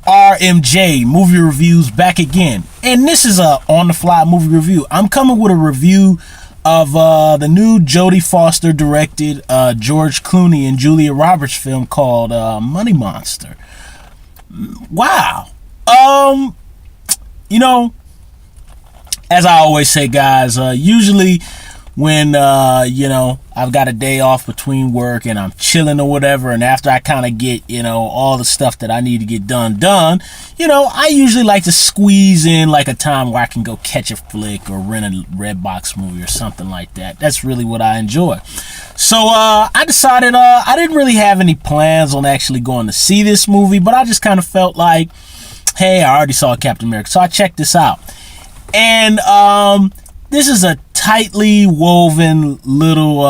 RMJ Movie Reviews back again, and this is a on-the-fly movie review. I'm coming with a review of the new Jodie Foster directed George Clooney and Julia Roberts film called Money Monster. Wow. You know, as I always say, guys, usually when I've got a day off between work and I'm chilling or whatever, and after I kind of get all the stuff that I need to get done, I usually like to squeeze in like a time where I can go catch a flick or rent a Redbox movie or something like that. That's really what I enjoy. So I decided I didn't really have any plans on actually going to see this movie, but I just kind of felt like, hey, I already saw Captain America, so I checked this out. And this is a tightly woven little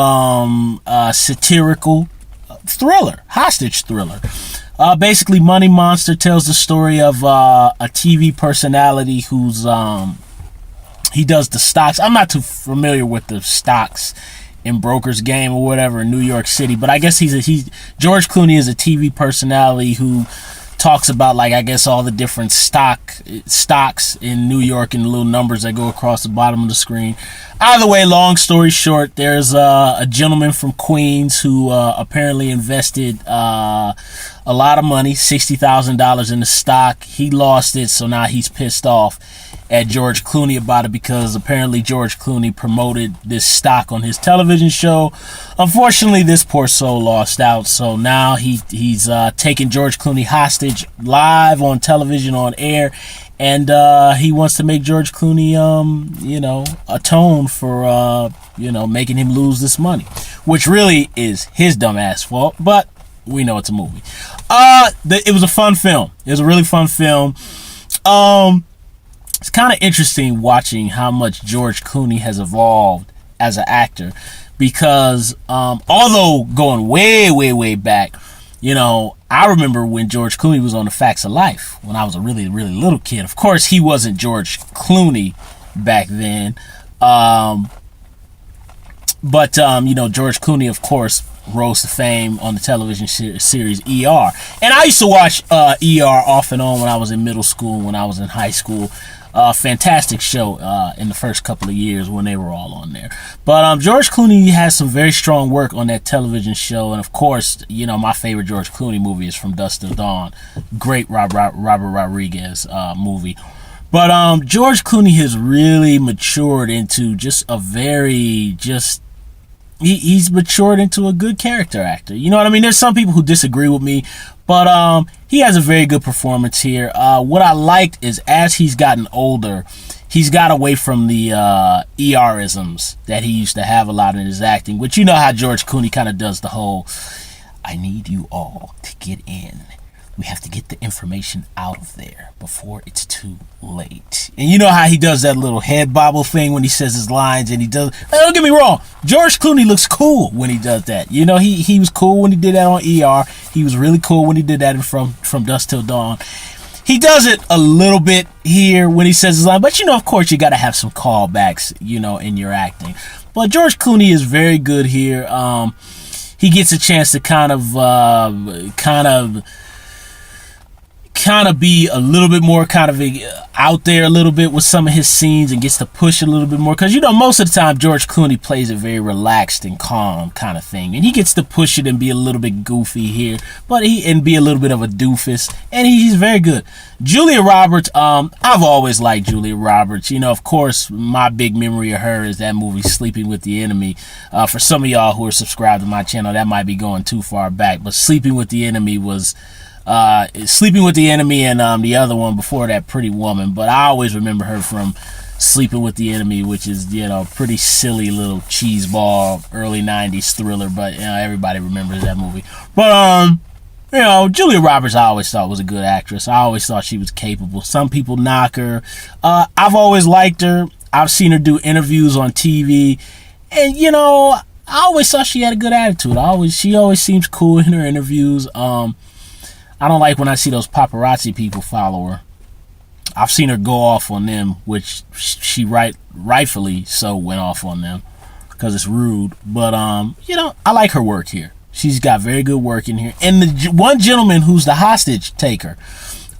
satirical thriller, hostage thriller. Basically, Money Monster tells the story of a TV personality who's he does the stocks. I'm not too familiar with the stocks and brokers game or whatever in New York City, but I guess George Clooney is a TV personality who talks about, like, I guess all the different stocks in New York and the little numbers that go across the bottom of the screen. Either way, long story short, there's a gentleman from Queens who apparently invested a lot of money, $60,000 in the stock. He lost it, so now he's pissed off at George Clooney about it because apparently George Clooney promoted this stock on his television show. Unfortunately, this poor soul lost out, so now he's taking George Clooney hostage live on television, on air, and he wants to make George Clooney atone for making him lose this money, which really is his dumb ass fault, but we know it's a movie. It was a fun film. It was a really fun film. It's kind of interesting watching how much George Clooney has evolved as an actor, because although going way, way, way back, I remember when George Clooney was on The Facts of Life when I was a really, really little kid. Of course, he wasn't George Clooney back then, but George Clooney, of course, rose to fame on the television series ER. And I used to watch ER off and on when I was in middle school, when I was in high school. Fantastic show in the first couple of years when they were all on there. But George Clooney has some very strong work on that television show. And of course, my favorite George Clooney movie is From Dusk Till Dawn. Great Robert Rodriguez movie. But George Clooney has really matured into just a very he's matured into a good character actor. You know what I mean? There's some people who disagree with me, but he has a very good performance here. What I liked is as he's gotten older, he's got away from the ER-isms that he used to have a lot in his acting, which you know how George Clooney kind of does the whole, I need you all to get in. We have to get the information out of there before it's too late. And you know how he does that little head bobble thing when he says his lines, and he does. Don't get me wrong, George Clooney looks cool when he does that. He was cool when he did that on ER. He was really cool when he did that in From Dusk Till Dawn. He does it a little bit here when he says his line, but of course you got to have some callbacks, in your acting. But George Clooney is very good here. He gets a chance to kind of be a little bit more out there a little bit with some of his scenes, and gets to push a little bit more, because most of the time George Clooney plays a very relaxed and calm kind of thing, and he gets to push it and be a little bit goofy here, and be a little bit of a doofus, and he's very good. Julia Roberts, I've always liked Julia Roberts. Of course, my big memory of her is that movie Sleeping with the Enemy. For some of y'all who are subscribed to my channel, that might be going too far back, but Sleeping with the Enemy was Sleeping with the Enemy, and the other one before that, Pretty Woman. But I always remember her from Sleeping with the Enemy, which is pretty silly little cheeseball early 90s thriller, but everybody remembers that movie. But Julia Roberts I always thought was a good actress. I always thought she was capable. Some people knock her. I've always liked her. I've seen her do interviews on TV, and I always thought she had a good attitude. She always seems cool in her interviews. I don't like when I see those paparazzi people follow her. I've seen her go off on them, which she rightfully so went off on them because it's rude. But I like her work here. She's got very good work in here. And the one gentleman who's the hostage taker,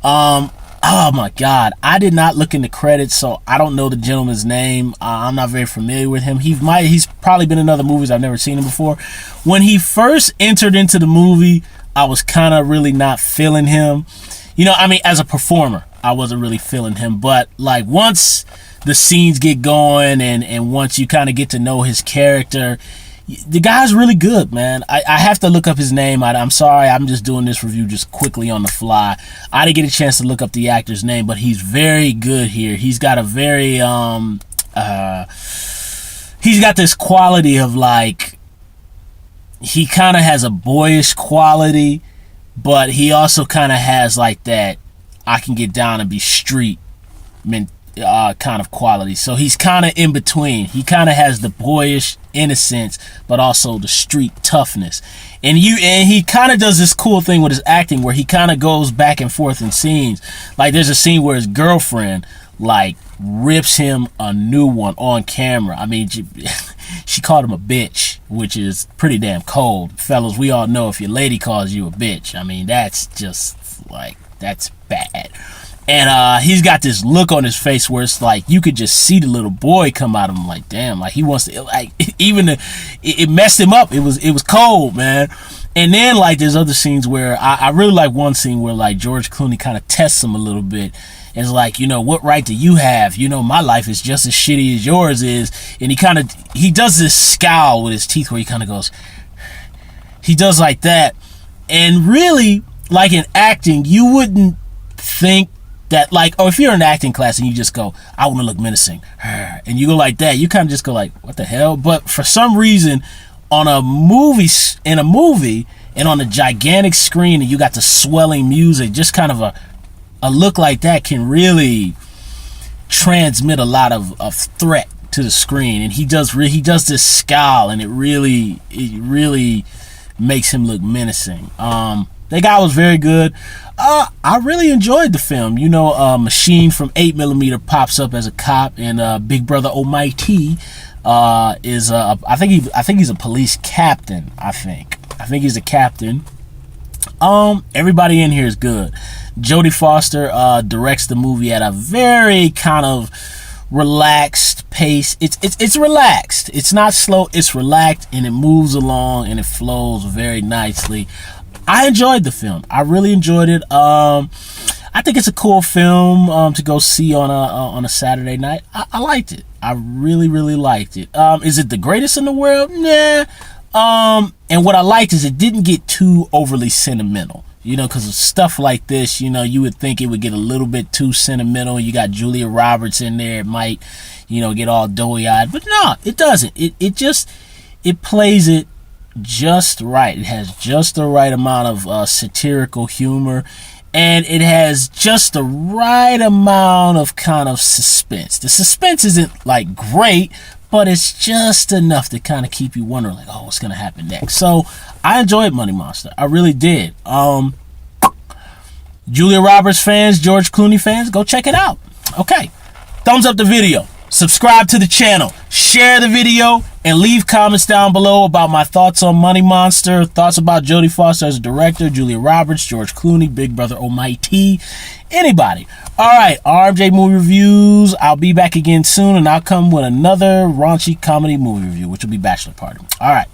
Oh my God, I did not look in the credits, so I don't know the gentleman's name. I'm not very familiar with him. He's probably been in other movies. I've never seen him before. When he first entered into the movie, I was kind of really not feeling him. I mean, as a performer, I wasn't really feeling him. But like once the scenes get going and once you kind of get to know his character, the guy's really good, man. I have to look up his name. I'm sorry, I'm just doing this review just quickly on the fly. I didn't get a chance to look up the actor's name, but he's very good here. He's got a very he's got this quality of like, he kind of has a boyish quality, but he also kind of has like that I can get down and be street kind of quality. So he's kind of in between. He kind of has the boyish innocence, but also the street toughness. And he kind of does this cool thing with his acting where he kind of goes back and forth in scenes. Like there's a scene where his girlfriend like rips him a new one on camera. I mean, she called him a bitch, which is pretty damn cold. Fellas, we all know if your lady calls you a bitch, I mean, that's just like, that's bad. And he's got this look on his face where it's like you could just see the little boy come out of him. Like, damn, like he wants to, like, it messed him up. It was cold, man. And then like there's other scenes where I really like one scene where like George Clooney kind of tests him a little bit. It's like, what right do you have? My life is just as shitty as yours is. And he does this scowl with his teeth where he kind of goes, he does like that. And really, like in acting, you wouldn't think that, like, oh, if you're in acting class and you just go, I want to look menacing, and you go like that, you kind of just go like, what the hell? But for some reason, in a movie and on a gigantic screen and you got the swelling music, just kind of a look like that can really transmit a lot of threat to the screen. And he does this scowl, and it really makes him look menacing. That guy was very good. I really enjoyed the film. Machine from 8mm pops up as a cop, and Big Brother Almighty is I think he's a police captain. I think he's a captain. Everybody in here is good. Jodie Foster directs the movie at a very kind of relaxed pace. It's relaxed. It's not slow. It's relaxed, and it moves along and it flows very nicely. I enjoyed the film. I really enjoyed it. I think it's a cool film to go see on a Saturday night. I liked it. I really, really liked it. Is it the greatest in the world? Nah. And what I liked is it didn't get too overly sentimental. Because of stuff like this, you would think it would get a little bit too sentimental. You got Julia Roberts in there. It might, get all doughy-eyed. But no, it doesn't. It plays it just right. It has just the right amount of satirical humor, and it has just the right amount of kind of suspense. The suspense isn't like great, but it's just enough to kind of keep you wondering, like, oh, what's gonna happen next. So I enjoyed Money Monster. I really did. Julia Roberts fans, George Clooney fans, go check it out. Okay, thumbs up the video, subscribe to the channel, share the video, and leave comments down below about my thoughts on Money Monster, thoughts about Jodie Foster as a director, Julia Roberts, George Clooney, Big Brother Almighty, anybody. Alright, RMJ Movie Reviews. I'll be back again soon, and I'll come with another raunchy comedy movie review, which will be Bachelor Party. Alright.